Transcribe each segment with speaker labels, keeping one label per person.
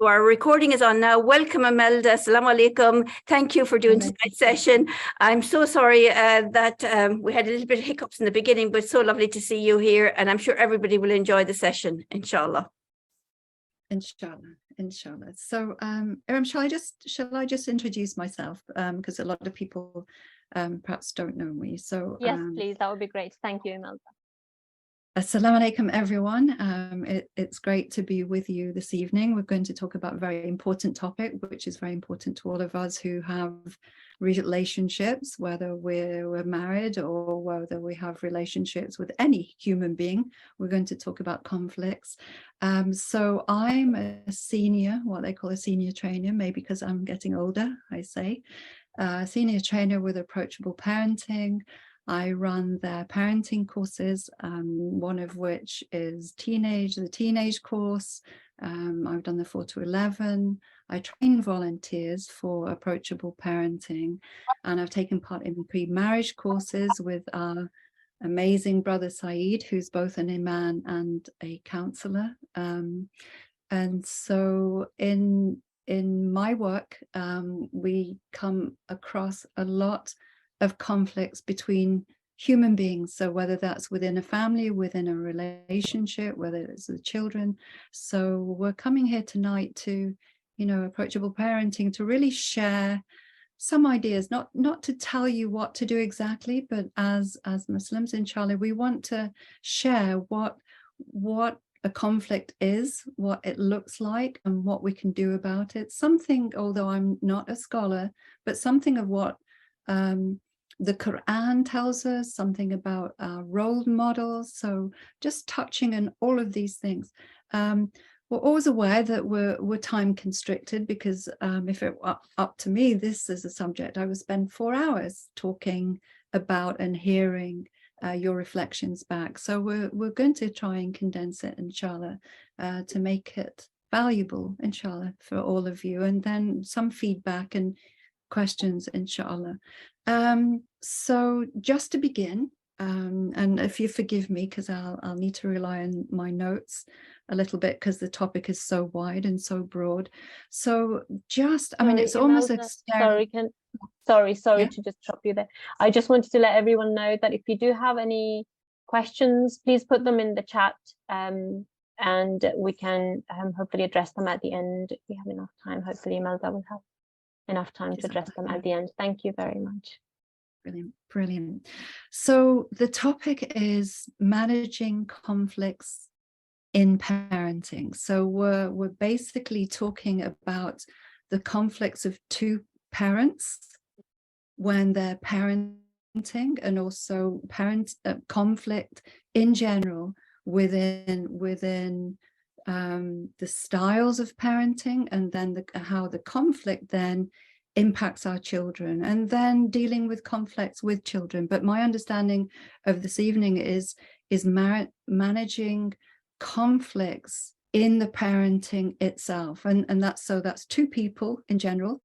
Speaker 1: So our recording is on now. Welcome, Imelda. Assalamu alaikum. Thank you for doing tonight's session. I'm so sorry that we had a little bit of hiccups in the beginning, but so lovely to see you here. And I'm sure everybody will enjoy the session, inshallah.
Speaker 2: Inshallah. So, Iram, shall I just introduce myself? Because a lot of people perhaps don't know me. So
Speaker 3: yes, please, that would be great. Thank you, Imelda.
Speaker 2: Assalamu alaikum, everyone. It's great to be with you this evening. We're going to talk about a very important topic, which is very important to all of us who have relationships, whether we're married or whether we have relationships with any human being. We're going to talk about conflicts. So I'm a senior, what they call a senior trainer, maybe because I'm getting older, I say, senior trainer with Approachable Parenting. I run their parenting courses, one of which is the teenage course. I've done the 4 to 11. I train volunteers for Approachable Parenting, and I've taken part in pre-marriage courses with our amazing brother Saeed, who's both an imam and a counselor. And so in my work, we come across a lot of conflicts between human beings. So whether that's within a family, within a relationship, whether it's with children. So we're coming here tonight to, Approachable Parenting, to really share some ideas, not to tell you what to do exactly, but as Muslims, inshallah, we want to share what a conflict is, what it looks like, and what we can do about it. Something, although I'm not a scholar, but something of what the Quran tells us, something about role models. So just touching on all of these things. We're always aware that we're time constricted, because if it were up to me, this is a subject I would spend 4 hours talking about and hearing your reflections back. So we're going to try and condense it, inshallah, to make it valuable, inshallah, for all of you, and then some feedback and questions, inshallah. So just to begin, and if you forgive me, because I'll need to rely on my notes a little bit, because the topic is so wide and so broad. So just, I mean, it's almost
Speaker 3: sorry
Speaker 2: Yeah.
Speaker 3: to just stop you there. I just wanted to let everyone know that if you do have any questions, please put them in the chat, and we can hopefully address them at the end if we have enough time. Hopefully Imelda will have enough time to address them at the end. Thank you very much.
Speaker 2: Brilliant. So the topic is managing conflicts in parenting. So we're basically talking about the conflicts of two parents when they're parenting, and also conflict in general within the styles of parenting, and then how the conflict then impacts our children, and then dealing with conflicts with children. But my understanding of this evening is managing conflicts in the parenting itself, and that's two people in general.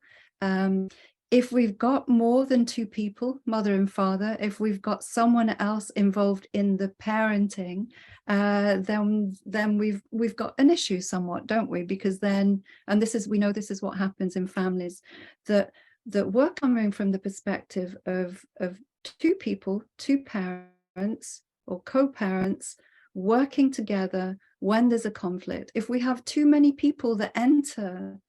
Speaker 2: If we've got more than two people, mother and father, if we've got someone else involved in the parenting, then we've got an issue somewhat, don't we? Because then, and we know this is what happens in families, that we're coming from the perspective of two people, two parents or co-parents working together when there's a conflict. If we have too many people that enter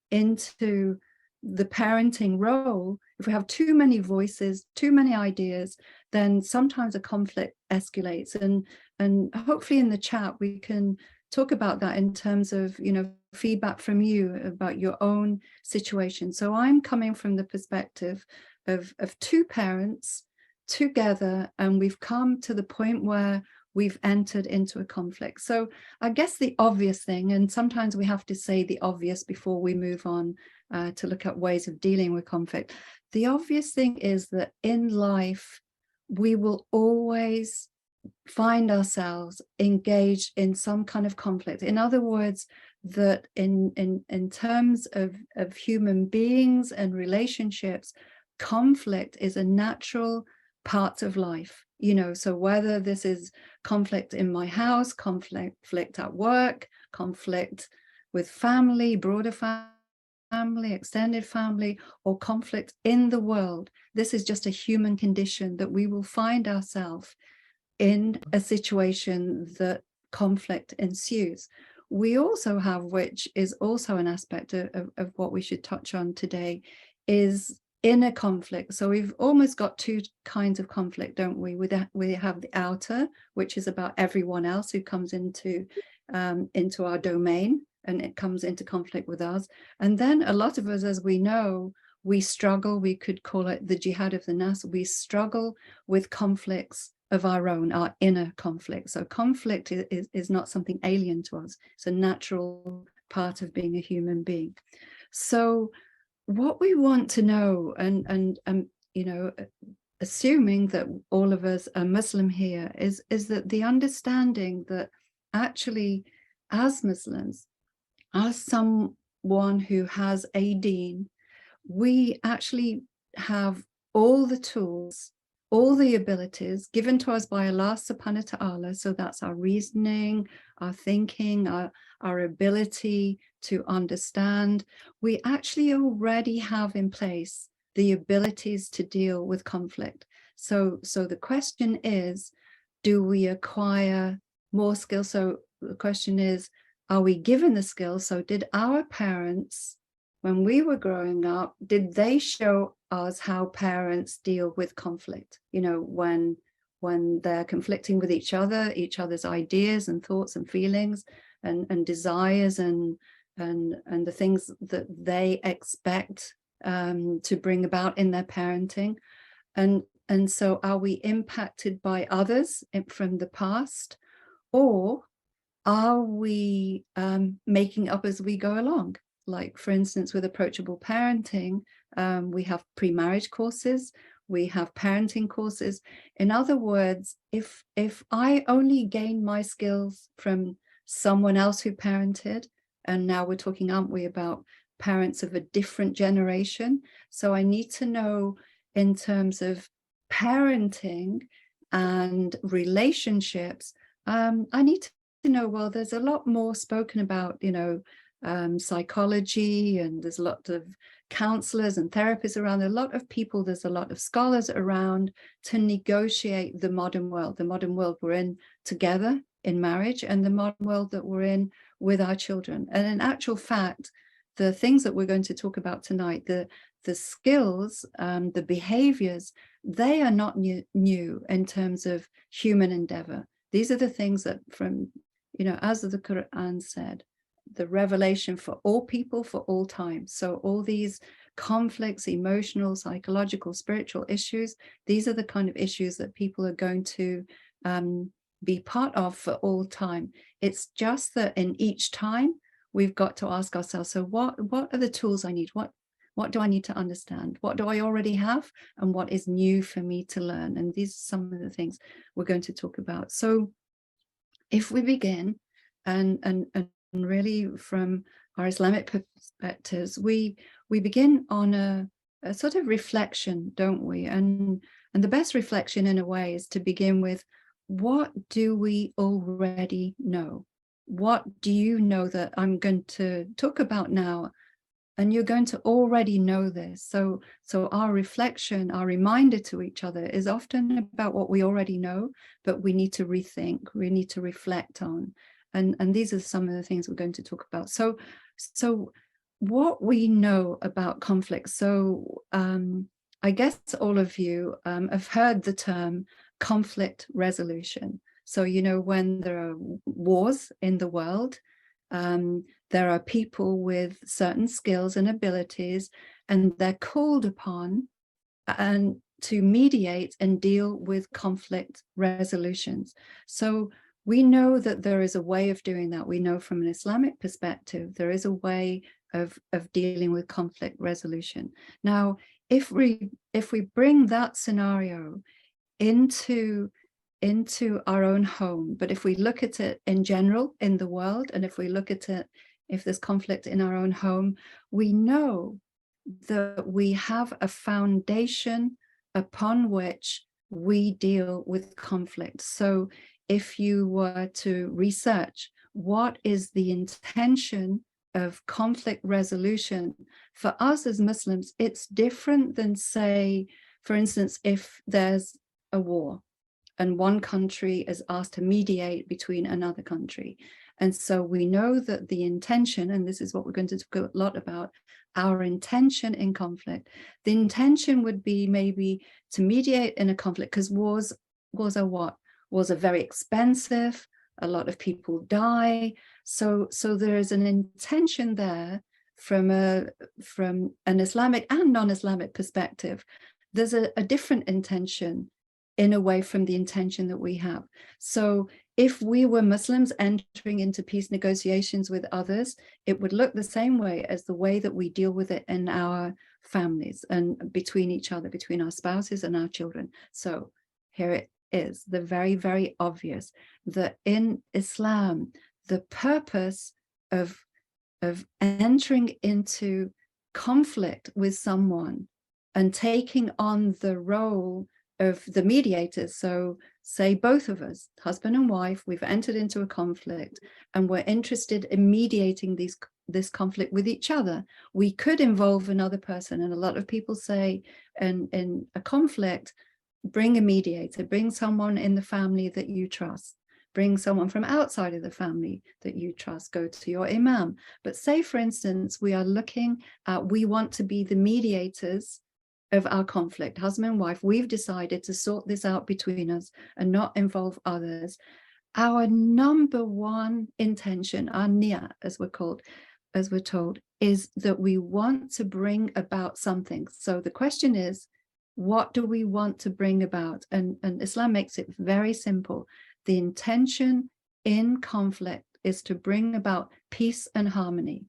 Speaker 2: into the parenting role, if we have too many voices, too many ideas, then sometimes a conflict escalates. And hopefully in the chat we can talk about that in terms of, feedback from you about your own situation. So I'm coming from the perspective of two parents together, and we've come to the point where we've entered into a conflict. So I guess the obvious thing, and sometimes we have to say the obvious before we move on to look at ways of dealing with conflict. The obvious thing is that in life, we will always find ourselves engaged in some kind of conflict. In other words, that in terms of human beings and relationships, conflict is a natural part of life. So whether this is conflict in my house, conflict at work, conflict with family, broader family, extended family, or conflict in the world. This is just a human condition that we will find ourselves in a situation that conflict ensues. We also have, which is also an aspect of what we should touch on today, is inner conflict. So we've almost got two kinds of conflict, don't we? We have the outer, which is about everyone else who comes into our domain, and it comes into conflict with us. And then a lot of us, as we know, we struggle, we could call it the jihad of the nafs, we struggle with conflicts of our own, our inner conflict. So conflict is not something alien to us. It's a natural part of being a human being. So what we want to know, and you know, assuming that all of us are Muslim here, is that the understanding that actually, as Muslims, as someone who has a deen, we actually have all the tools, all the abilities given to us by Allah subhanahu wa ta'ala. So that's our reasoning, our thinking, our ability to understand. We actually already have in place the abilities to deal with conflict. So the question is, do we acquire more skills? So the question is, are we given the skills? So did our parents, when we were growing up, did they show us how parents deal with conflict? You know, when they're conflicting with each other's ideas and thoughts and feelings and desires and the things that they expect to bring about in their parenting. And so are we impacted by others from the past, or are we making up as we go along? Like, for instance, with Approachable Parenting, we have pre-marriage courses, we have parenting courses. In other words, if I only gain my skills from someone else who parented, and now we're talking, aren't we, about parents of a different generation. So I need to know, in terms of parenting and relationships, I need to know, well, there's a lot more spoken about, you know, psychology, and there's a lot of counselors and therapists around, a lot of people, there's a lot of scholars around to negotiate the modern world we're in together in marriage, and the modern world that we're in with our children. And in actual fact, the things that we're going to talk about tonight, the skills, the behaviors, they are not new in terms of human endeavor. These are the things that, from, you know, as the Quran said, the revelation for all people, for all time. So all these conflicts, emotional, psychological, spiritual issues, these are the kind of issues that people are going to be part of for all time. It's just that in each time we've got to ask ourselves, so what are the tools I need? What do I need to understand? What do I already have? And what is new for me to learn? And these are some of the things we're going to talk about. So if we begin, and really from our Islamic perspectives, we begin on a sort of reflection, don't we? And the best reflection, in a way, is to begin with, what do we already know? What do you know that I'm going to talk about now? And you're going to already know this. So our reflection, our reminder to each other, is often about what we already know, but we need to rethink, we need to reflect on. And these are some of the things we're going to talk about. So what we know about conflict. So I guess all of you have heard the term conflict resolution. So, you know, when there are wars in the world, there are people with certain skills and abilities, and they're called upon and to mediate and deal with conflict resolutions. So we know that there is a way of doing that. We know from an Islamic perspective, there is a way of dealing with conflict resolution. Now, if we bring that scenario into our own home, but if we look at it in general in the world, and if we look at it, if there's conflict in our own home, we know that we have a foundation upon which we deal with conflict. So if you were to research what is the intention of conflict resolution, for us as Muslims, it's different than, say, for instance, if there's a war and one country is asked to mediate between another country. And so we know that the intention, and this is what we're going to talk a lot about, our intention in conflict. The intention would be maybe to mediate in a conflict, because wars are what? Wars are very expensive. A lot of people die. So there is an intention there from an Islamic and non-Islamic perspective. There's a different intention in a way from the intention that we have. So if we were Muslims entering into peace negotiations with others, it would look the same way as the way that we deal with it in our families and between each other, between our spouses and our children. So here it is, the very, very obvious that in Islam, the purpose of entering into conflict with someone and taking on the role of the mediators. So say both of us, husband and wife, we've entered into a conflict and we're interested in mediating this conflict with each other. We could involve another person. And a lot of people say in a conflict, bring a mediator, bring someone in the family that you trust, bring someone from outside of the family that you trust, go to your imam. But say, for instance, we are looking at, we want to be the mediators of our conflict, husband and wife. We've decided to sort this out between us and not involve others. Our number one intention, our niyat, as we're told, is that we want to bring about something. So the question is, what do we want to bring about? And Islam makes it very simple. The intention in conflict is to bring about peace and harmony.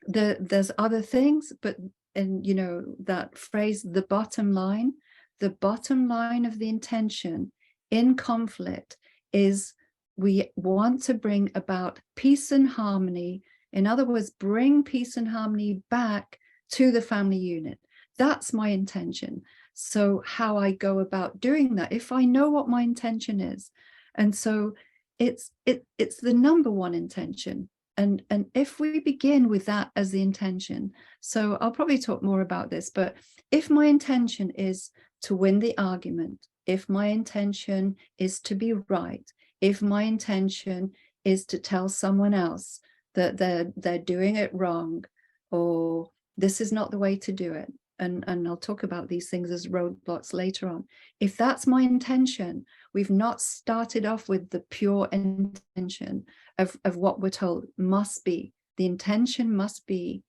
Speaker 2: There's other things, but and you know that phrase, the bottom line of the intention in conflict is we want to bring about peace and harmony. In other words, bring peace and harmony back to the family unit. That's my intention. So how I go about doing that, if I know what my intention is, and so it's the number one intention. And if we begin with that as the intention, so I'll probably talk more about this, but if my intention is to win the argument, if my intention is to be right, if my intention is to tell someone else that they're doing it wrong, or this is not the way to do it, and I'll talk about these things as roadblocks later on. If that's my intention, we've not started off with the pure intention of what we're told must be. The intention must be,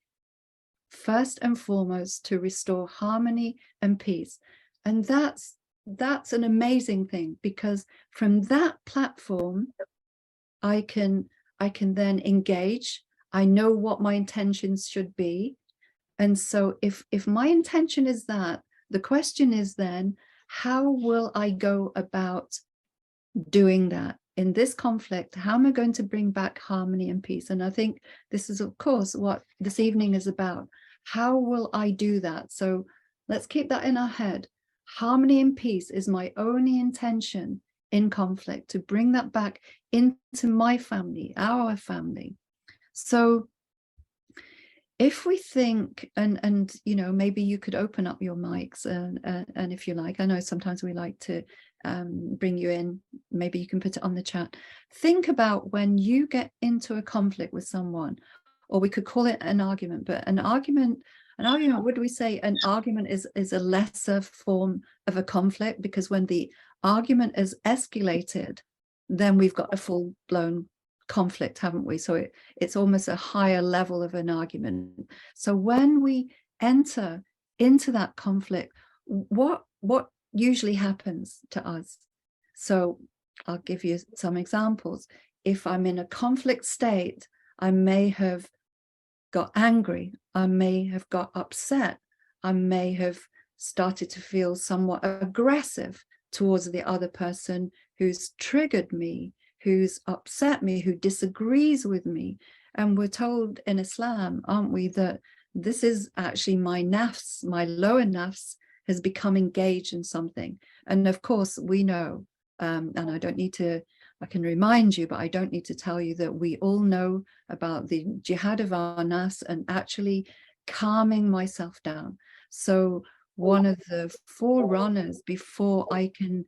Speaker 2: first and foremost, to restore harmony and peace. And that's an amazing thing, because from that platform, I can then engage. I know what my intentions should be. And so if my intention is that, the question is then, how will I go about doing that in this conflict? How am I going to bring back harmony and peace? And I think this is, of course, what this evening is about. How will I do that? So let's keep that in our head. Harmony and peace is my only intention in conflict, to bring that back into my family, our family. So if we think, and you know, maybe you could open up your mics and if you like, I know sometimes we like to bring you in, maybe you can put it on the chat. Think about when you get into a conflict with someone, or we could call it an argument, but an argument, would we say an argument is a lesser form of a conflict? Because when the argument is escalated, then we've got a full-blown conflict, haven't we? So it's almost a higher level of an argument. So when we enter into that conflict, what usually happens to us? So I'll give you some examples. If I'm in a conflict state, I may have got angry, I may have got upset, I may have started to feel somewhat aggressive towards the other person who's triggered me, who's upset me, who disagrees with me. And we're told in Islam, aren't we, that this is actually my nafs, my lower nafs has become engaged in something. And of course we know, and I don't need to I can remind you, but I don't need to tell you that we all know about the jihad of our nafs and actually calming myself down. So one of the forerunners before I can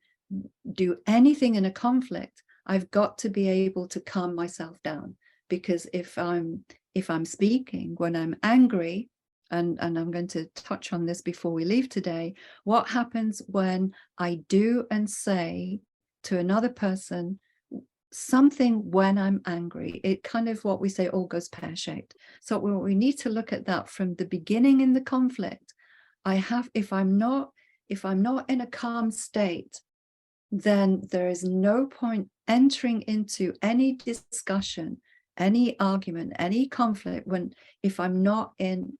Speaker 2: do anything in a conflict, I've got to be able to calm myself down. Because if I'm speaking when I'm angry, and I'm going to touch on this before we leave today, what happens when I do and say to another person something when I'm angry? It kind of, what we say, all goes pear-shaped. So we need to look at that from the beginning in the conflict. If I'm not in a calm state, then there is no point entering into any discussion, any argument, any conflict if I'm not in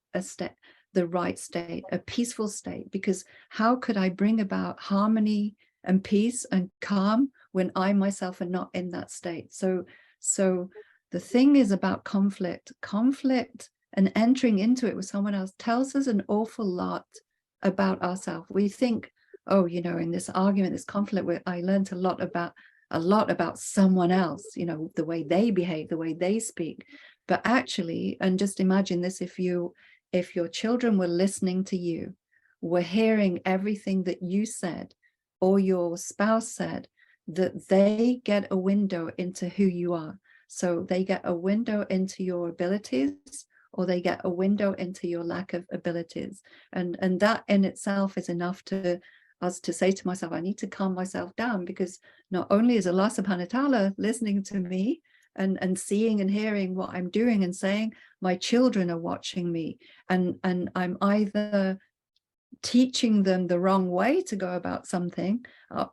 Speaker 2: the right state, a peaceful state. Because how could I bring about harmony and peace and calm when I myself am not in that state? So the thing is about conflict and entering into it with someone else tells us an awful lot about ourselves. We think, oh, in this argument, this conflict, where I learned a lot about someone else, the way they behave, the way they speak. But actually, and just imagine this, if your children were listening to you, were hearing everything that you said or your spouse said, that they get a window into who you are. So they get a window into your abilities, or they get a window into your lack of abilities. And that in itself is enough to say to myself, I need to calm myself down, because not only is Allah subhanahu wa ta'ala listening to me and seeing and hearing what I'm doing and saying, my children are watching me, and I'm either teaching them the wrong way to go about something,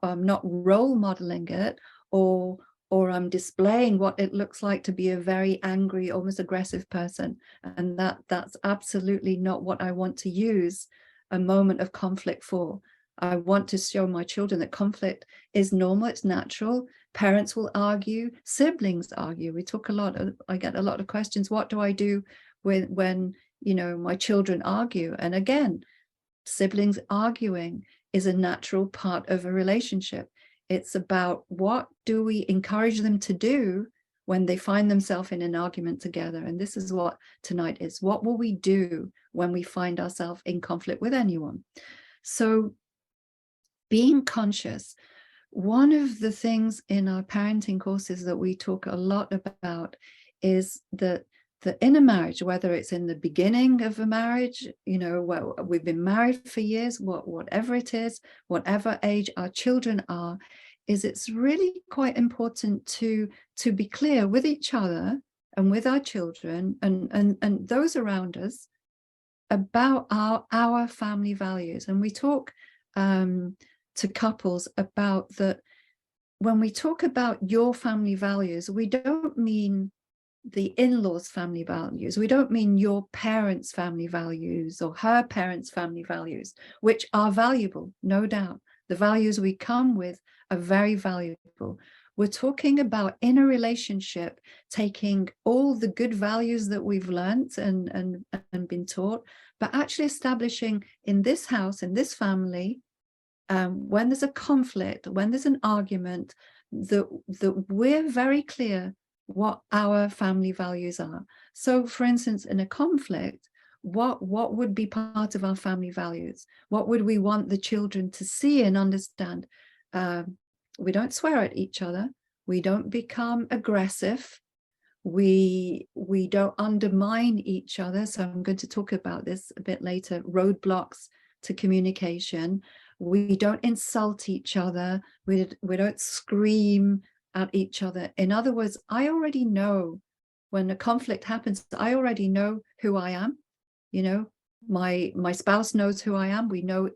Speaker 2: I'm not role modeling it, or I'm displaying what it looks like to be a very angry, almost aggressive person. And that's absolutely not what I want to use a moment of conflict for. I want to show my children that conflict is normal, it's natural. Parents will argue, siblings argue. I get a lot of questions, what do I do when my children argue? And again, siblings arguing is a natural part of a relationship. It's about, what do we encourage them to do when they find themselves in an argument together? And this is what tonight is. What will we do when we find ourselves in conflict with anyone? So being conscious, one of the things in our parenting courses that we talk a lot about is that in a marriage, whether it's in the beginning of a marriage, well, we've been married for years, whatever it is, whatever age our children are, it's really quite important to be clear with each other and with our children and those around us about our family values. And we talk to couples about that. When we talk about your family values, we don't mean the in-laws' family values. We don't mean your parents' family values or her parents' family values, which are valuable, no doubt. The values we come with are very valuable. We're talking about, in a relationship, taking all the good values that we've learned and been taught, but actually establishing in this house, in this family, when there's a conflict, when there's an argument, that we're very clear what our family values are. So, for instance, in a conflict, what would be part of our family values? What would we want the children to see and understand? We don't swear at each other. We don't become aggressive. We don't undermine each other. So I'm going to talk about this a bit later. Roadblocks to communication. We don't insult each other. We don't scream at each other. In other words, I already know when a conflict happens, I already know who I am. My spouse knows who I am. We know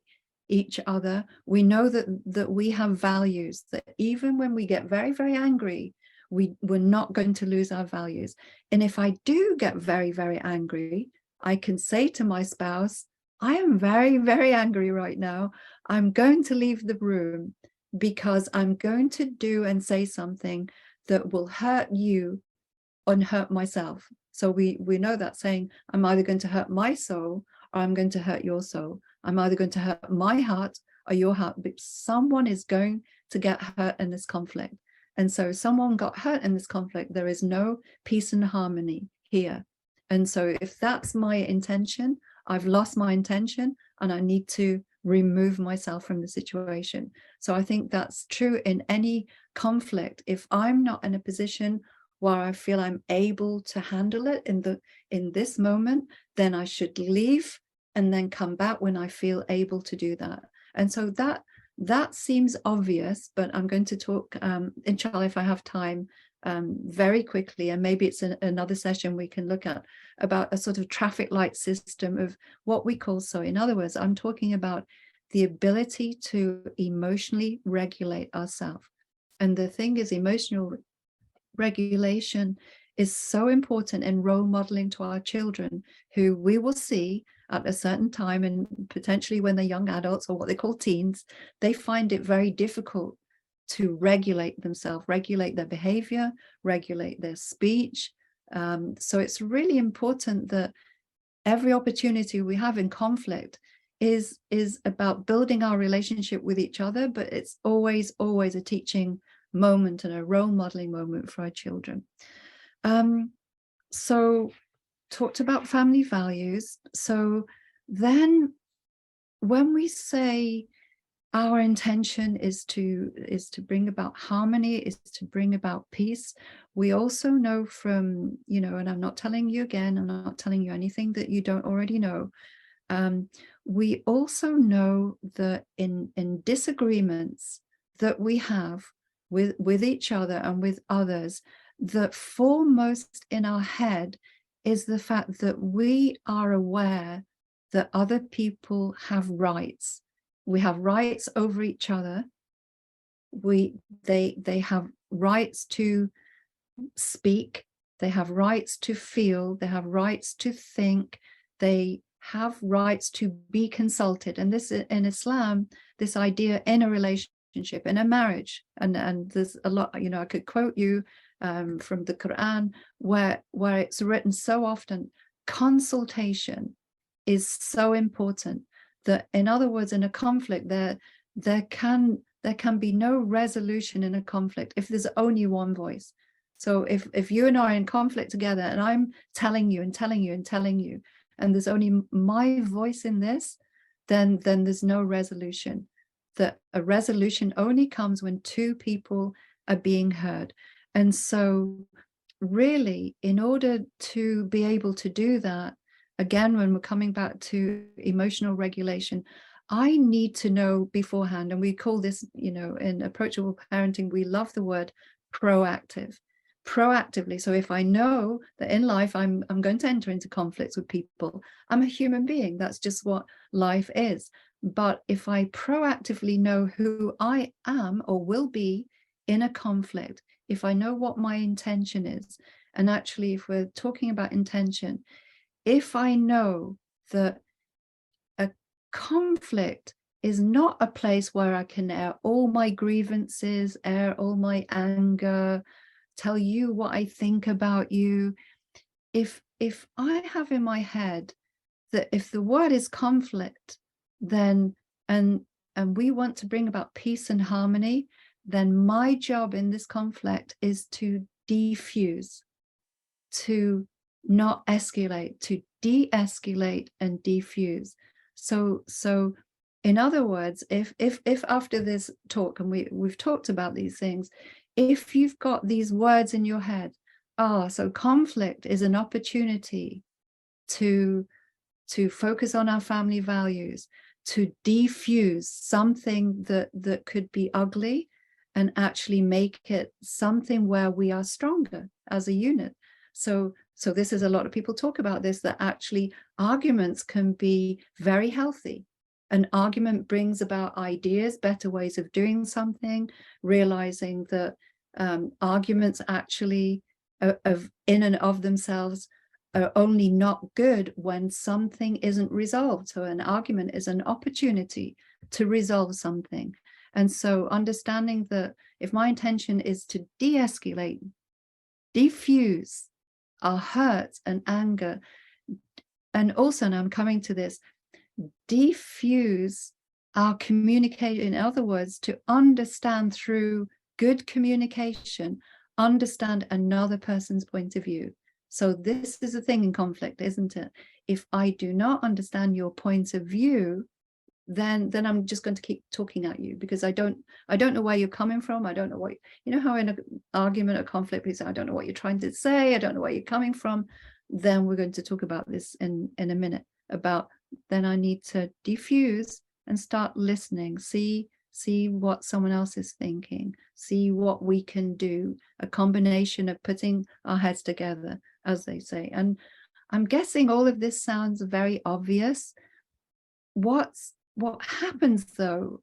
Speaker 2: each other. We know that we have values, that even when we get very, very angry, we're not going to lose our values. And if I do get very, very angry, I can say to my spouse, I am very, very angry right now. I'm going to leave the room because I'm going to do and say something that will hurt you and hurt myself. So we know that saying, I'm either going to hurt my soul or I'm going to hurt your soul. I'm either going to hurt my heart or your heart, but someone is going to get hurt in this conflict. And so someone got hurt in this conflict. There is no peace and harmony here. And so if that's my intention, I've lost my intention and I need to remove myself from the situation. So I think that's true in any conflict. If I'm not in a position where I feel I'm able to handle it in this moment, then I should leave and then come back when I feel able to do that. And so that seems obvious, but I'm going to talk, inshallah, if I have time, very quickly, and maybe it's another session we can look at, about a sort of traffic light system of what we call, so in other words, I'm talking about the ability to emotionally regulate ourselves. And the thing is, emotional regulation is so important in role modeling to our children, who we will see at a certain time, and potentially when they're young adults or what they call teens, they find it very difficult to regulate themselves, regulate their behavior, regulate their speech. So it's really important that every opportunity we have in conflict is about building our relationship with each other, but it's always a teaching moment and a role modeling moment for our children. So talked about family values. So then when we say our intention is to bring about harmony, is to bring about peace, we also know from, and I'm not telling you again, I'm not telling you anything that you don't already know. We also know that in disagreements that we have with each other and with others, that foremost in our head is the fact that we are aware that other people have rights. We have rights over each other. They have rights to speak. They have rights to feel. They have rights to think. They have rights to be consulted. And this, in Islam, this idea in a relationship, in a marriage, and there's a lot, I could quote you from the Quran where it's written so often, consultation is so important. That, in other words, in a conflict, there can be no resolution in a conflict if there's only one voice. So if you and I are in conflict together, and I'm telling you and telling you and telling you, and there's only my voice in this, then there's no resolution. That a resolution only comes when two people are being heard. And so really, in order to be able to do that, again, when we're coming back to emotional regulation, I need to know beforehand, and we call this, in Approachable Parenting, we love the word proactively. So if I know that in life I'm going to enter into conflicts with people, I'm a human being, that's just what life is. But if I proactively know who I am or will be in a conflict, if I know what my intention is, and actually if we're talking about intention, if I know that a conflict is not a place where I can air all my grievances, air all my anger, tell you what I think about you, if I have in my head that if the word is conflict, then and we want to bring about peace and harmony, then my job in this conflict is to defuse, to not escalate, to de-escalate and defuse. So in other words, if after this talk, and we've talked about these things, if you've got these words in your head, so conflict is an opportunity to focus on our family values, to defuse something that could be ugly, and actually make it something where we are stronger as a unit. So this is, a lot of people talk about this, that actually arguments can be very healthy. An argument brings about ideas, better ways of doing something, realizing that arguments actually in and of themselves are only not good when something isn't resolved. So an argument is an opportunity to resolve something. And so understanding that if my intention is to de-escalate, diffuse our hurt and anger, and also, and I'm coming to this, diffuse our communication, in other words, to understand through good communication, understand another person's point of view. So this is a thing in conflict, isn't it? If I do not understand your point of view, then I'm just going to keep talking at you, because I don't know where you're coming from. I don't know what, you know how in an argument or conflict, we say, I don't know what you're trying to say, I don't know where you're coming from. Then we're going to talk about this in a minute, about then I need to diffuse and start listening, see what someone else is thinking, see what we can do, a combination of putting our heads together, as they say. And I'm guessing all of this sounds very obvious. What happens though,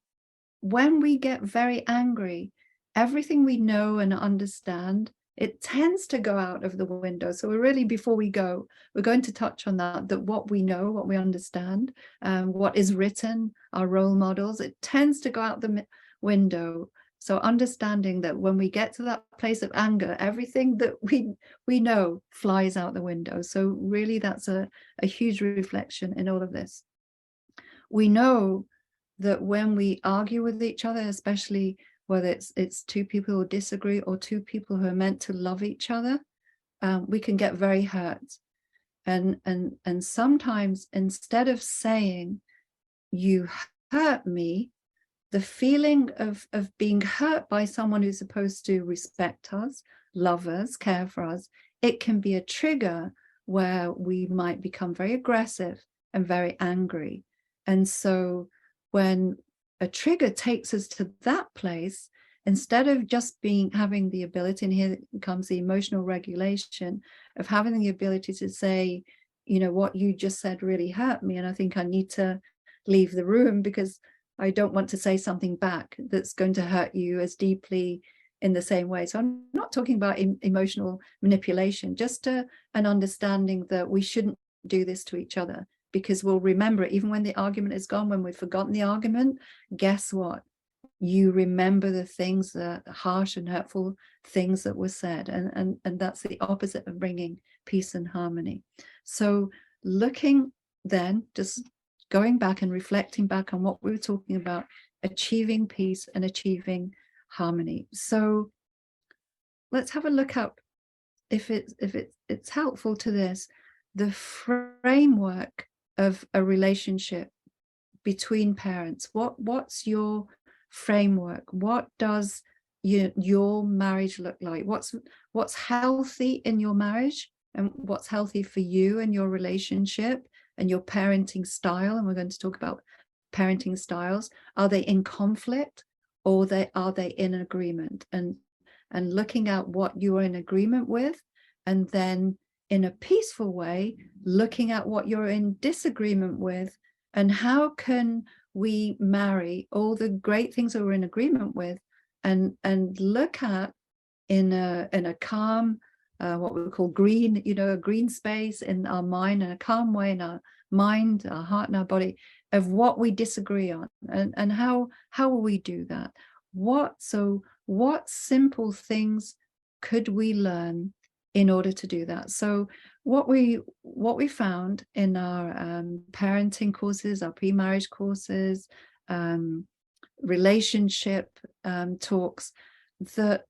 Speaker 2: when we get very angry, everything we know and understand, it tends to go out of the window. So we're really, before we go, we're going to touch on that what we know, what we understand, what is written, our role models, it tends to go out the window. So understanding that when we get to that place of anger, everything that we know flies out the window. So really, that's a huge reflection in all of this. We know that when we argue with each other, especially whether it's two people who disagree or two people who are meant to love each other, we can get very hurt. And sometimes, instead of saying, you hurt me, the feeling of being hurt by someone who's supposed to respect us, love us, care for us, it can be a trigger where we might become very aggressive and very angry. And so when a trigger takes us to that place, instead of just having the ability, and here comes the emotional regulation of having the ability to say, you know, what you just said really hurt me, and I think I need to leave the room because I don't want to say something back that's going to hurt you as deeply in the same way. So I'm not talking about emotional manipulation, just an understanding that we shouldn't do this to each other, because we'll remember it even when the argument is gone. When we've forgotten the argument, guess what? You remember the things, the harsh and hurtful things that were said, and that's the opposite of bringing peace and harmony. So looking then, just going back and reflecting back on what we were talking about, achieving peace and achieving harmony. So let's have a look up, if it's helpful to this, the framework of a relationship between parents. What's your framework? What does your marriage look like? What's healthy in your marriage, and what's healthy for you and your relationship and your parenting style? And we're going to talk about parenting styles. Are they in conflict, or are they in agreement? And looking at what you are in agreement with, and then in a peaceful way, looking at what you're in disagreement with, and how can we marry all the great things that we're in agreement with, and look at in a calm, what we call green, a green space in our mind, and a calm way in our mind, our heart, and our body, of what we disagree on, and how will we do that? What simple things could we learn in order to do that? So what we found in our parenting courses, our pre-marriage courses, relationship talks, that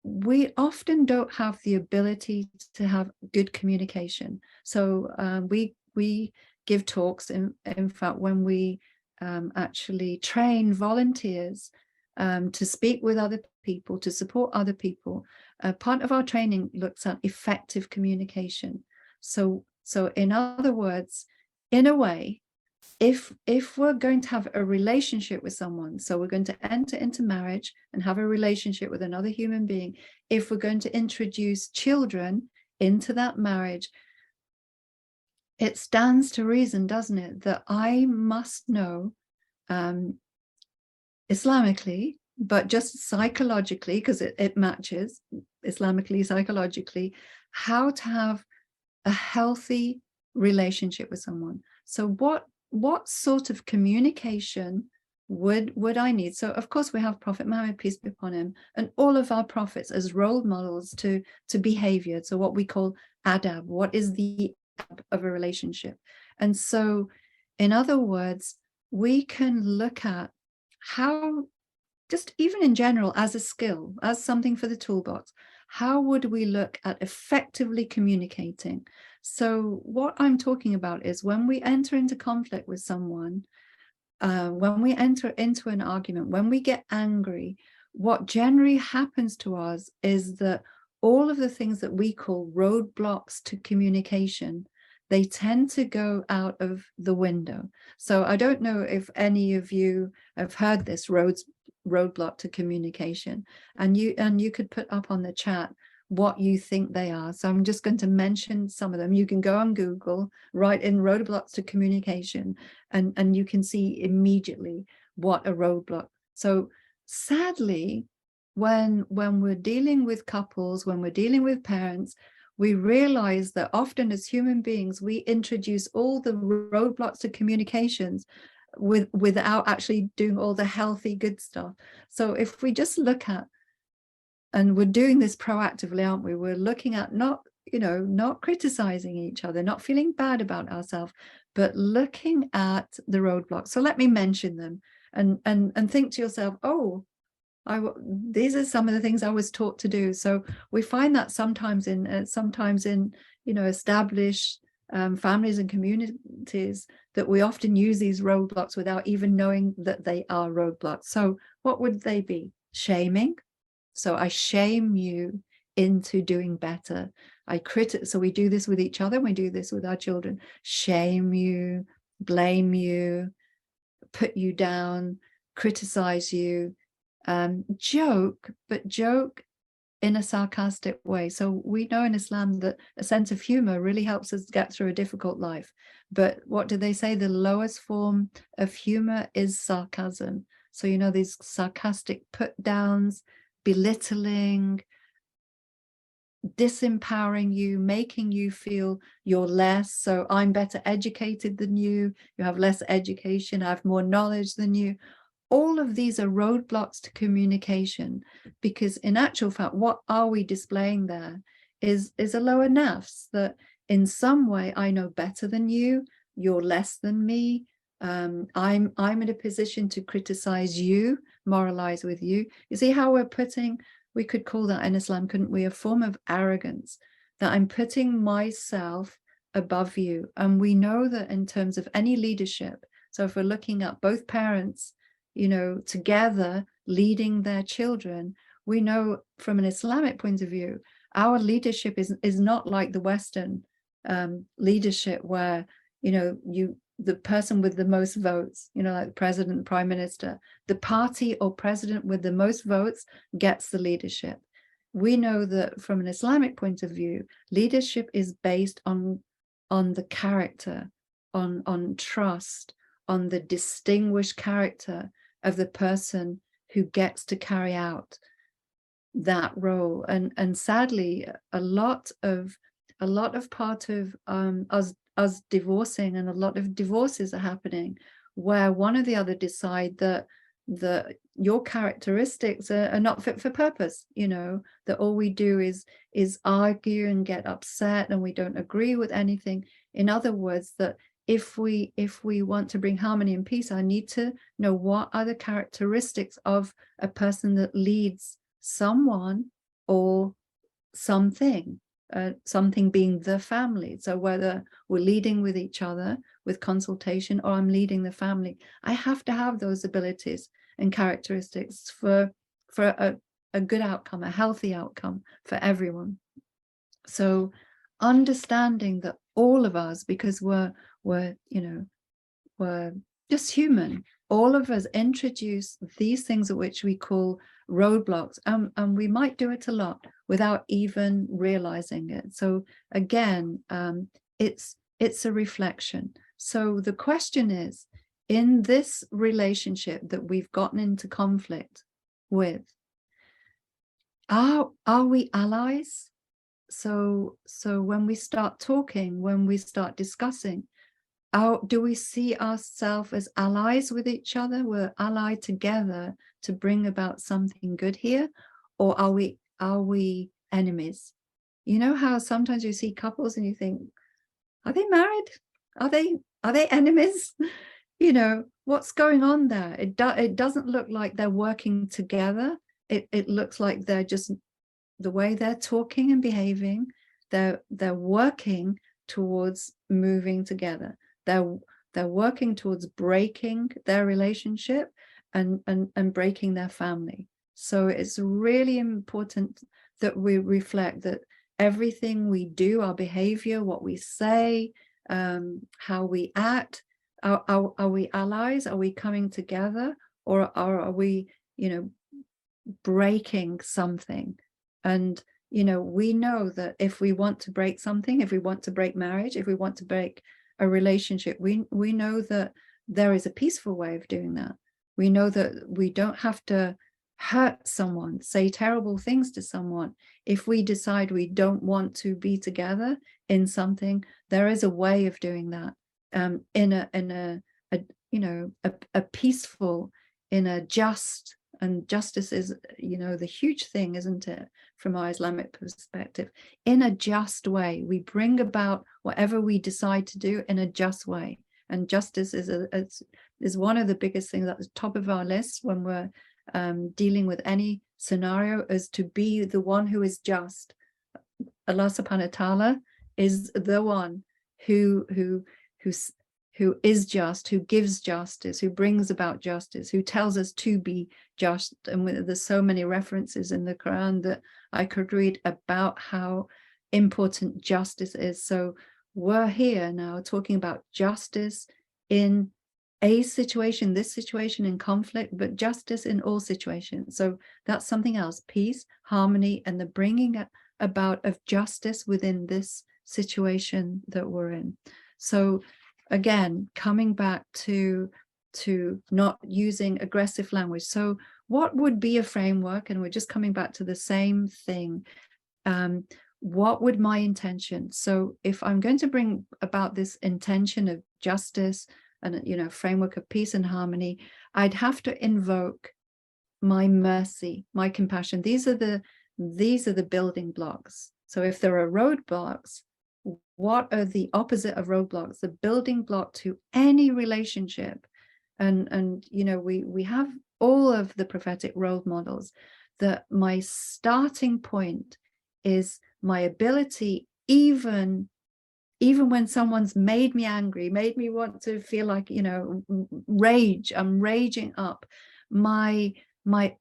Speaker 2: we often don't have the ability to have good communication. So we give talks, in fact, when we actually train volunteers to speak with other people, to support other people. Part of our training looks at effective communication. So in other words, in a way, if we're going to have a relationship with someone, so we're going to enter into marriage and have a relationship with another human being, if we're going to introduce children into that marriage, it stands to reason, doesn't it, that I must know Islamically, but just psychologically, because it matches Islamically, psychologically, how to have a healthy relationship with someone. So what sort of communication would I need? So of course we have Prophet Muhammad, peace be upon him, and all of our prophets as role models to behavior. So what we call adab, what is the adab of a relationship? And so in other words, we can look at how just even in general, as a skill, as something for the toolbox, how would we look at effectively communicating? So what I'm talking about is when we enter into conflict with someone, when we enter into an argument, when we get angry, what generally happens to us is that all of the things that we call roadblocks to communication, they tend to go out of the window. So I don't know if any of you have heard this roadblock to communication, and you could put up on the chat what you think they are. So I'm just going to mention some of them. You can go on Google, write in roadblocks to communication, and you can see immediately what a roadblock. So sadly, when we're dealing with couples, when we're dealing with parents, we realize that often as human beings, we introduce all the roadblocks to communications without actually doing all the healthy, good stuff. So if we just look at, and we're doing this proactively, aren't we? We're looking at not criticizing each other, not feeling bad about ourselves, but looking at the roadblocks. So let me mention them and think to yourself, oh, these are some of the things I was taught to do. So we find that sometimes in established families and communities, that we often use these roadblocks without even knowing that they are roadblocks. So what would they be? Shaming. So I shame you into doing better. So we do this with each other, we do this with our children. Shame you, blame you, put you down, criticize you, joke, but joke in a sarcastic way. So we know in Islam that a sense of humor really helps us get through a difficult life. But what do they say? The lowest form of humor is sarcasm. So, these sarcastic put downs, belittling, disempowering you, making you feel you're less. So I'm better educated than you, you have less education, I have more knowledge than you. All of these are roadblocks to communication, because in actual fact, what are we displaying there is a lower nafs, that in some way I know better than you, you're less than me, I'm in a position to criticize you, moralize with you. You see how we could call that in Islam, couldn't we, a form of arrogance, that I'm putting myself above you. And we know that in terms of any leadership, so if we're looking at both parents, together leading their children, we know from an Islamic point of view, our leadership is not like the Western leadership, where the person with the most votes, like the president, prime minister, the party or president with the most votes gets the leadership. We know that from an Islamic point of view, leadership is based on the character, on trust, on the distinguished character of the person who gets to carry out that role. And sadly, a lot of part of us divorcing, and a lot of divorces are happening where one or the other decide that your characteristics are not fit for purpose, that all we do is argue and get upset, and we don't agree with anything. In other words, that if we want to bring harmony and peace, I need to know what are the characteristics of a person that leads someone or something, something being the family. So whether we're leading with each other with consultation, or I'm leading the family, I have to have those abilities and characteristics for a good outcome, a healthy outcome for everyone. So understanding that all of us, because we're just human, all of us introduce these things which we call roadblocks, and we might do it a lot without even realizing it. So again, it's a reflection. So the question is, in this relationship that we've gotten into conflict with, are we allies? So when we start talking, when we start discussing, do we see ourselves as allies with each other? We're allied together to bring about something good here, or are we enemies? You know how sometimes you see couples and you think, are they married? Are they enemies? what's going on there? It doesn't look like they're working together. It looks like they're just, the way they're talking and behaving, they're working towards moving together. They're working towards breaking their relationship and breaking their family. So it's really important that we reflect that everything we do, our behavior, what we say, how we act, are we allies? Are we coming together, or are we, breaking something? And we know that if we want to break something, if we want to break marriage, if we want to break a relationship, we know that there is a peaceful way of doing that. We know that we don't have to hurt someone, say terrible things to someone. If we decide we don't want to be together in something, there is a way of doing that, in a peaceful, in a just. And justice is, the huge thing, isn't it, from our Islamic perspective? In a just way, we bring about whatever we decide to do in a just way. And justice is one of the biggest things at the top of our list when we're dealing with any scenario, is to be the one who is just. Allah subhanahu wa ta'ala is the one who is just, who gives justice, who brings about justice, who tells us to be just. And there's so many references in the Quran that I could read about how important justice is. So we're here now talking about justice in a situation, this situation in conflict, but justice in all situations. So that's something else: peace, harmony, and the bringing about of justice within this situation that we're in. So again, coming back to not using aggressive language. So what would be a framework? And we're just coming back to the same thing. What would my intention? So if I'm going to bring about this intention of justice and framework of peace and harmony, I'd have to invoke my mercy, my compassion. These are the building blocks. So if there are roadblocks, what are the opposite of roadblocks? The building block to any relationship. And we have all of the prophetic role models, that my starting point is my ability, even when someone's made me angry, made me want to feel like, rage, I'm raging up, my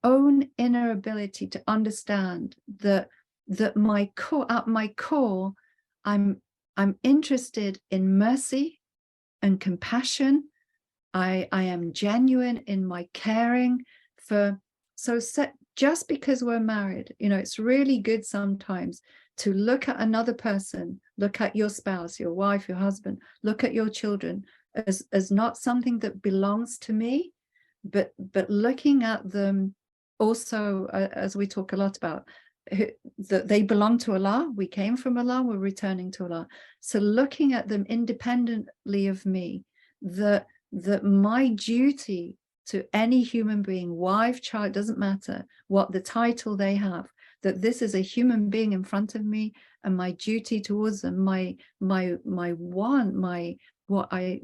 Speaker 2: own inner ability to understand that my core, at my core, I'm interested in mercy and compassion. I am genuine in my caring for. Just because we're married, it's really good sometimes to look at another person, look at your spouse, your wife, your husband, look at your children as not something that belongs to me, but looking at them also, as we talk a lot about, that they belong to Allah. We came from Allah, we're returning to Allah. So looking at them independently of me, that my duty to any human being, wife, child, doesn't matter what the title they have, that this is a human being in front of me, and my duty towards them, my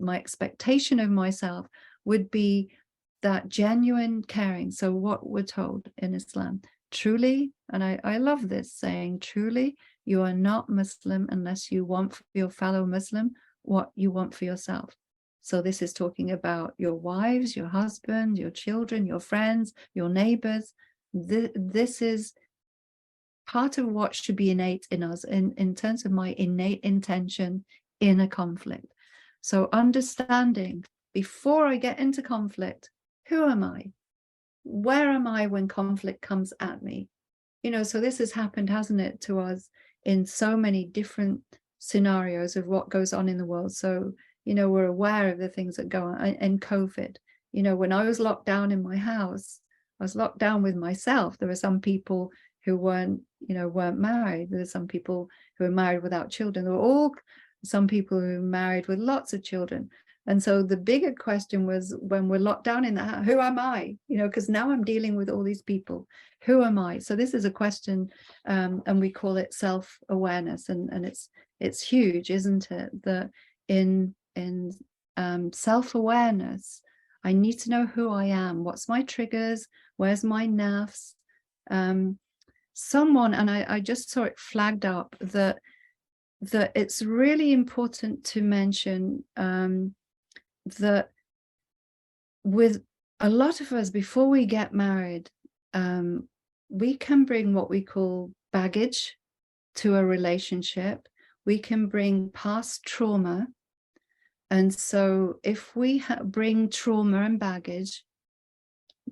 Speaker 2: expectation of myself would be that genuine caring. So what we're told in Islam, truly, and I love this saying, truly, you are not Muslim unless you want for your fellow Muslim what you want for yourself. So this is talking about your wives, your husband, your children, your friends, your neighbors. This is part of what should be innate in us in terms of my innate intention in a conflict. So understanding, before I get into conflict, who am I? Where am I when conflict comes at me? So this has happened, hasn't it, to us in so many different scenarios of what goes on in the world. So, we're aware of the things that go on in COVID. When I was locked down in my house, I was locked down with myself. There were some people who weren't married. There were some people who were married without children. There were some people who were married with lots of children. And so the bigger question was, when we're locked down in the house, who am I? Because now I'm dealing with all these people. Who am I? So this is a question, and we call it self-awareness, and it's huge, isn't it? That in self-awareness, I need to know who I am. What's my triggers? Where's my nerves? Someone, and I just saw it flagged up, that it's really important to mention that with a lot of us, before we get married, we can bring what we call baggage to a relationship. We can bring past trauma. And so if we bring trauma and baggage,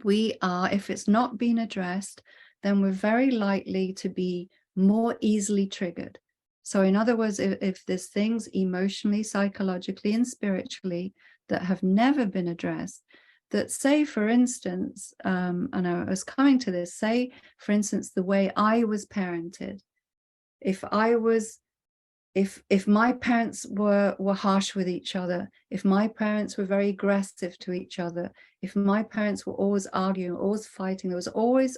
Speaker 2: we are, if it's not been addressed, then we're very likely to be more easily triggered. So in other words, if there's things emotionally, psychologically, and spiritually that have never been addressed, that, say, for instance, and I was coming to this, say, for instance, the way I was parented. If my parents were harsh with each other, if my parents were very aggressive to each other, if my parents were always arguing, always fighting, there was always,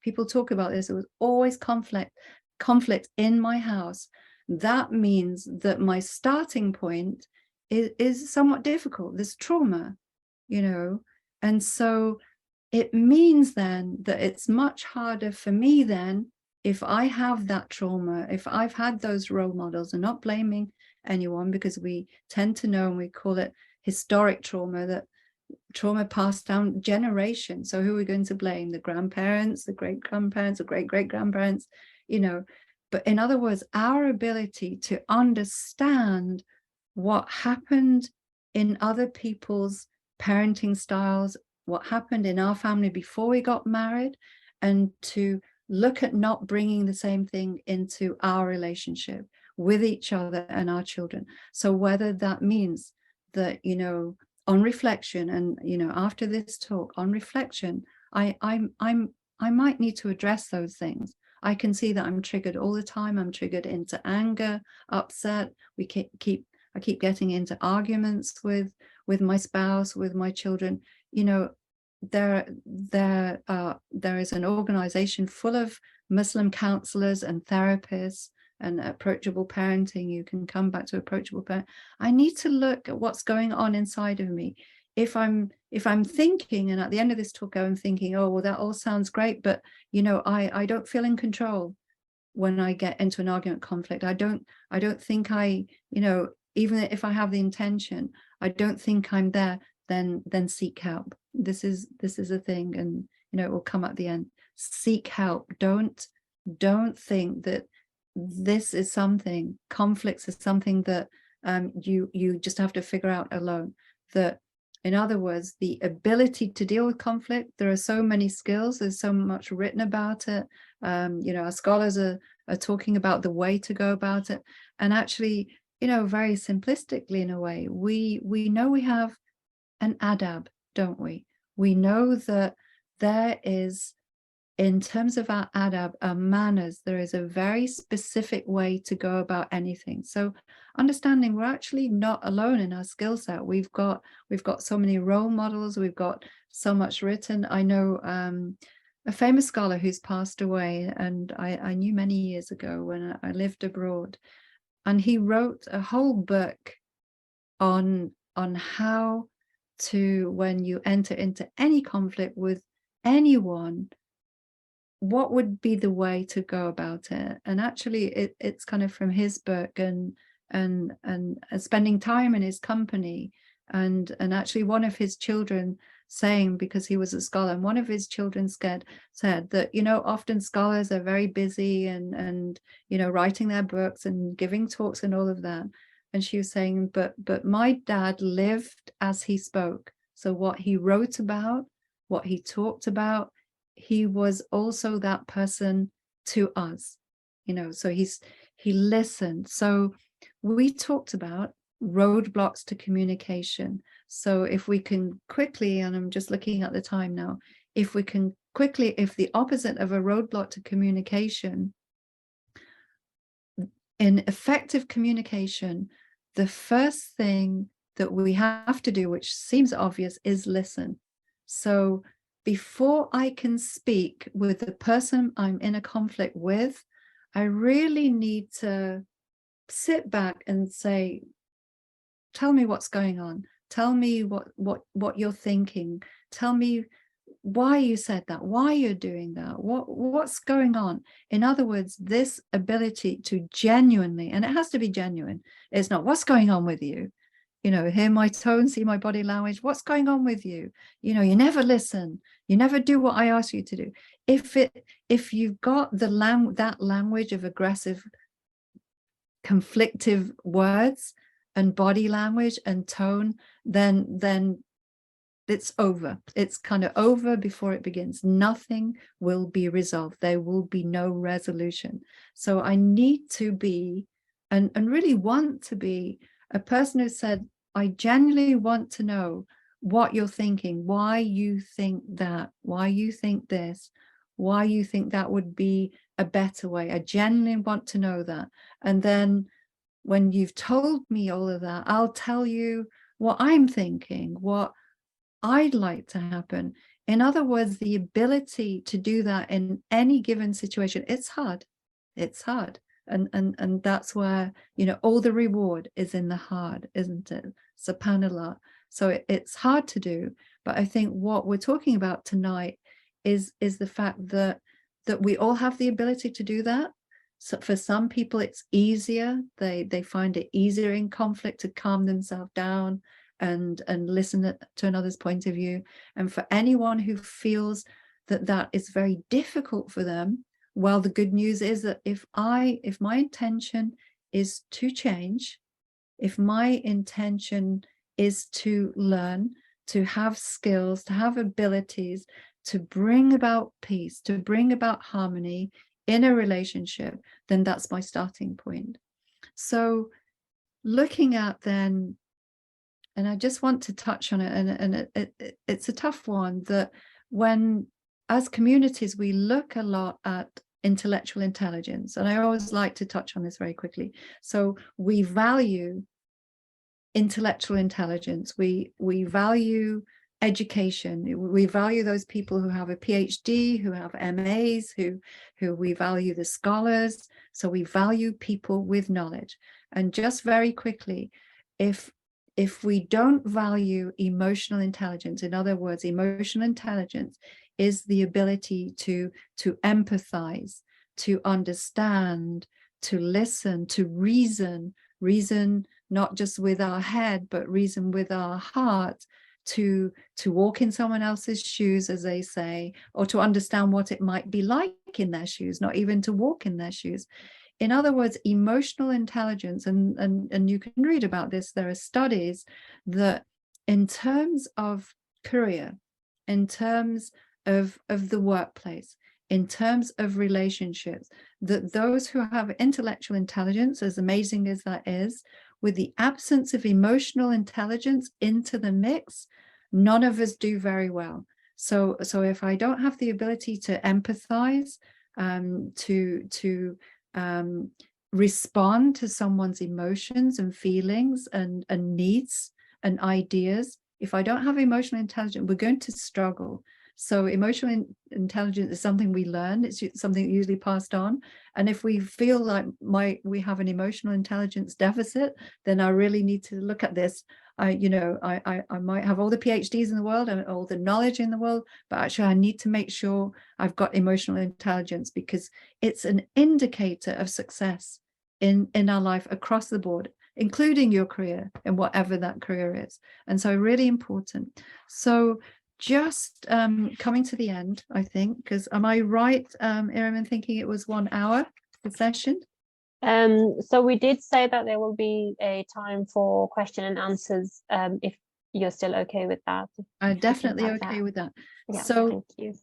Speaker 2: people talk about this, there was always conflict in my house, that means that my starting point is somewhat difficult. There's trauma, you know, and so it means then that it's much harder for me then, if I have that trauma, if I've had those role models, and not blaming anyone, because we tend to know, and we call it historic trauma, that trauma passed down generations. So who are we going to blame? The grandparents, the great-grandparents, the great-great-grandparents, you know. But in other words, our ability to understand what happened in other people's parenting styles, what happened in our family before we got married, and to look at not bringing the same thing into our relationship with each other and our children. So whether that means that, you know, on reflection, and, you know, after this talk, on reflection, I might need to address those things. I can see that I'm triggered all the time. I'm triggered into anger, upset. I keep getting into arguments with my spouse, with my children. You know, there is an organization full of Muslim counselors and therapists and Approachable Parenting. You can come back to Approachable Parenting. I need to look at what's going on inside of me. If I'm thinking, and at the end of this talk I'm thinking, oh well, that all sounds great, but you know, I don't feel in control when I get into an argument, conflict. I don't think you know, even if I have the intention, I don't think I'm there, then seek help. This is a thing, and you know, it will come at the end. Seek help. Don't think that this is something, conflicts is something that you just have to figure out alone. That, in other words, the ability to deal with conflict, there are so many skills, there's so much written about it. You know, our scholars are talking about the way to go about it. And actually, you know, very simplistically in a way, we know we have an adab, don't we? We know that there is, in terms of our adab, our manners, there is a very specific way to go about anything. So understanding we're actually not alone in our skill set. We've got so many role models, we've got so much written. I know a famous scholar who's passed away, and I knew many years ago when I lived abroad, and he wrote a whole book on how to, when you enter into any conflict with anyone, what would be the way to go about it. And actually it's kind of from his book, and spending time in his company, and actually one of his children saying, because he was a scholar, and one of his children said that, you know, often scholars are very busy and you know, writing their books and giving talks and all of that. And she was saying, but my dad lived as he spoke. So what he wrote about, what he talked about, he was also that person to us, you know, so he listened. So we talked about roadblocks to communication. So if we can quickly, and I'm just looking at the time now, if we can quickly, if the opposite of a roadblock to communication, in effective communication, the first thing that we have to do, which seems obvious, is listen. So before I can speak with the person I'm in a conflict with, I really need to sit back and say, tell me what's going on. Tell me what you're thinking. Tell me why you said that, why you're doing that, what's going on. In other words, this ability to genuinely, and it has to be genuine, it's not what's going on with you, hear my tone, see my body language, what's going on with you, you never listen, you never do what I ask you to do. If you've got that language of aggressive, conflictive words and body language and tone, then it's over. It's kind of over before it begins. Nothing will be resolved. There will be no resolution. So I need to be, and really want to be, a person who said, I genuinely want to know what you're thinking, why you think that, why you think this, why you think that would be a better way. I genuinely want to know that. And then when you've told me all of that, I'll tell you what I'm thinking, what I'd like to happen. In other words, the ability to do that in any given situation, it's hard. It's hard. And that's where, all the reward is in the hard, isn't it? Subhanallah. So it's hard to do. But I think what we're talking about tonight is the fact that we all have the ability to do that. So for some people, it's easier. They find it easier in conflict to calm themselves down and listen to another's point of view. And for anyone who feels that is very difficult for them, well, the good news is that if my intention is to change, if my intention is to learn, to have skills, to have abilities, to bring about peace, to bring about harmony in a relationship, then that's my starting point. So looking at then, and I just want to touch on it, and it's a tough one, that when, as communities, we look a lot at intellectual intelligence, and I always like to touch on this very quickly. So we value intellectual intelligence, we value education, we value those people who have a PhD, who have MAs, who we value the scholars. So we value people with knowledge. And just very quickly, if we don't value emotional intelligence, in other words, emotional intelligence is the ability to empathize, to understand, to listen, to reason not just with our head, but reason with our heart, to walk in someone else's shoes, as they say, or to understand what it might be like in their shoes, not even to walk in their shoes. In other words, emotional intelligence, and you can read about this, there are studies that in terms of career, in terms of the workplace, in terms of relationships, that those who have intellectual intelligence, as amazing as that is, with the absence of emotional intelligence into the mix, none of us do very well. So if I don't have the ability to empathize, to respond to someone's emotions and feelings and needs and ideas, if I don't have emotional intelligence, we're going to struggle. So emotional intelligence is something we learn. It's something usually passed on. And if we feel like we have an emotional intelligence deficit, then I really need to look at this. I might have all the PhDs in the world and all the knowledge in the world, but actually I need to make sure I've got emotional intelligence, because it's an indicator of success in our life across the board, including your career and whatever that career is. And so really important. So just coming to the end, I think, because am I right, Iram, in thinking it was 1 hour, the session?
Speaker 3: So we did say that there will be a time for question and answers, if you're still okay with that.
Speaker 2: I'm definitely okay with that.
Speaker 3: Yeah,
Speaker 2: so
Speaker 3: thank you.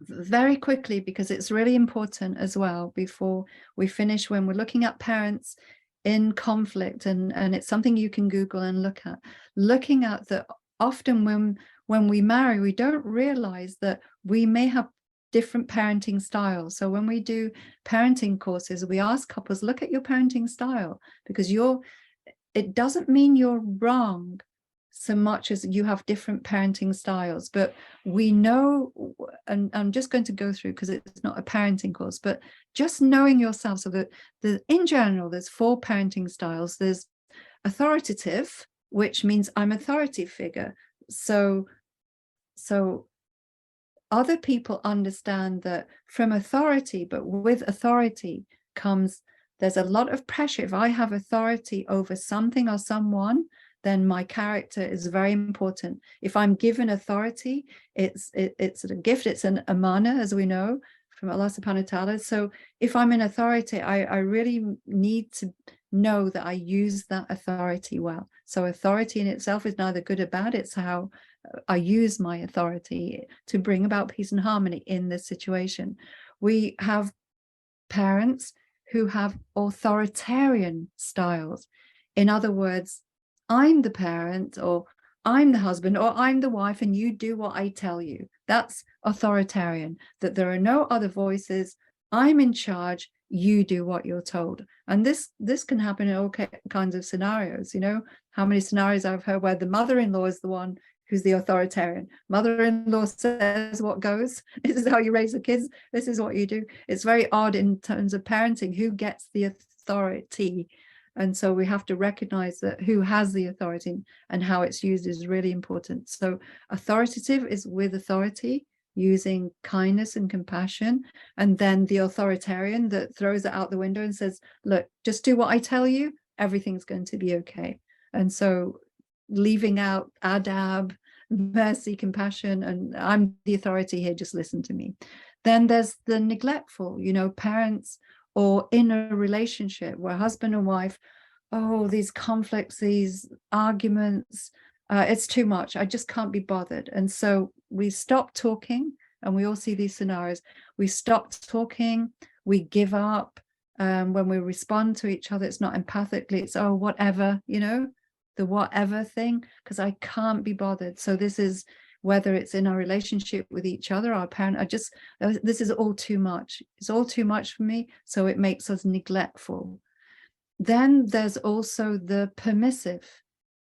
Speaker 2: Very quickly, because it's really important as well, before we finish, when we're looking at parents in conflict, and it's something you can Google and looking at that often when we marry, we don't realize that we may have different parenting styles. So when we do parenting courses, we ask couples, look at your parenting style, because it doesn't mean you're wrong so much as you have different parenting styles. But we know, and I'm just going to go through because it's not a parenting course, but just knowing yourself, so that in general, there's 4 parenting styles. There's authoritative, which means I'm authority figure. So other people understand that from authority, but with authority comes, there's a lot of pressure. If I have authority over something or someone, then my character is very important. If I'm given authority, it's a gift, it's an amana, as we know from Allah subhanahu wa ta'ala. So if I'm in authority, I really need to know that I use that authority well. So authority in itself is neither good or bad, it's how I use my authority to bring about peace and harmony in this situation. We have parents who have authoritarian styles. In other words, I'm the parent, or I'm the husband, or I'm the wife, and you do what I tell you. That's authoritarian, that there are no other voices. I'm in charge, you do what you're told. And this can happen in all kinds of scenarios. You know, how many scenarios I've heard where the mother-in-law is the one who's the authoritarian. Mother-in-law says what goes. This is how you raise the kids. This is what you do. It's very odd in terms of parenting, who gets the authority. And so we have to recognize that who has the authority and how it's used is really important. So authoritative is with authority, using kindness and compassion. And then the authoritarian that throws it out the window and says, look, just do what I tell you, everything's going to be okay. And so leaving out adab, mercy, compassion, and I'm the authority here, just listen to me. Then there's the neglectful, you know, parents or in a relationship where husband and wife, oh, these conflicts, these arguments, it's too much. I just can't be bothered. And so we stop talking, and we all see these scenarios. We stop talking, we give up. When we respond to each other, it's not empathically, it's, oh, whatever, you know, the whatever thing, because I can't be bothered. So this is whether it's in our relationship with each other, our parent, this is all too much. It's all too much for me. So it makes us neglectful. Then there's also the permissive.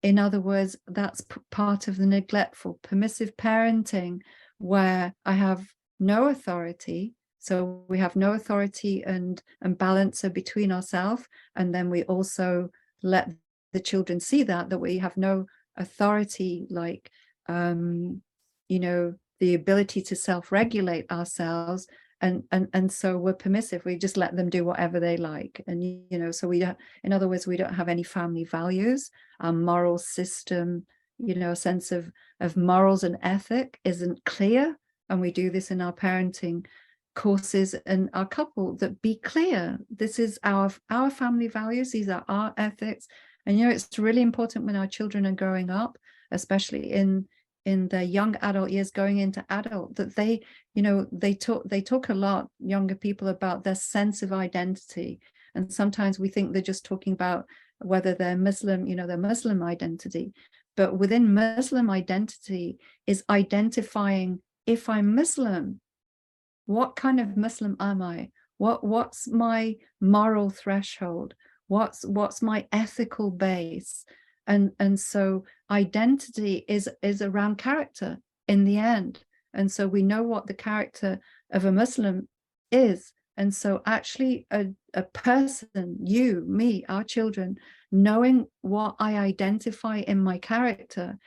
Speaker 2: In other words, that's part of the neglectful, permissive parenting, where I have no authority. So we have no authority and balancer between ourselves. And then we also let the children see that we have no authority, like, you know, the ability to self-regulate ourselves. And so we're permissive. We just let them do whatever they like. And, you know, so we don't, in other words, we don't have any family values. Our moral system, you know, a sense of morals and ethic isn't clear. And we do this in our parenting courses and our couple, that be clear. This is our family values. These are our ethics. And, you know, it's really important when our children are growing up, especially in their young adult years going into adult, that they, you know, they talk a lot, younger people, about their sense of identity. And sometimes we think they're just talking about whether they're Muslim, you know, their Muslim identity. But within Muslim identity is identifying, if I'm Muslim, what kind of Muslim am I? What's my moral threshold? What's my ethical base? And so identity is around character in the end. And so we know what the character of a Muslim is. And so actually a person, you, me, our children, knowing what I identify in my character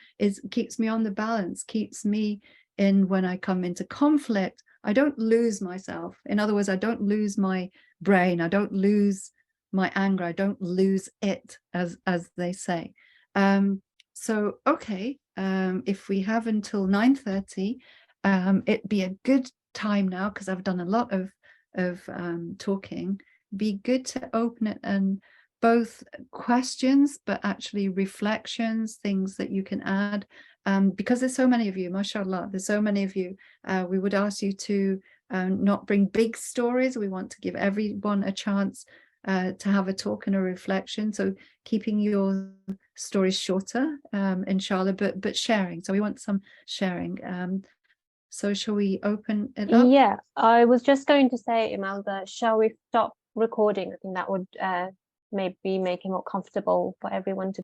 Speaker 2: keeps me on the balance, keeps me in, when I come into conflict, I don't lose myself. In other words, I don't lose my brain. I don't lose my anger. I don't lose it, as they say. So, okay, if we have until 9:30, it'd be a good time now, because I've done a lot of talking. Be good to open it, and both questions, but actually reflections, things that you can add. Because there's so many of you, mashallah, there's so many of you. We would ask you to not bring big stories. We want to give everyone a chance to have a talk and a reflection. So keeping your stories shorter, inshallah, but sharing. So we want some sharing. So shall we open it up?
Speaker 3: Yeah, I was just going to say, Imelda, shall we stop recording? I think that would maybe make it more comfortable for everyone to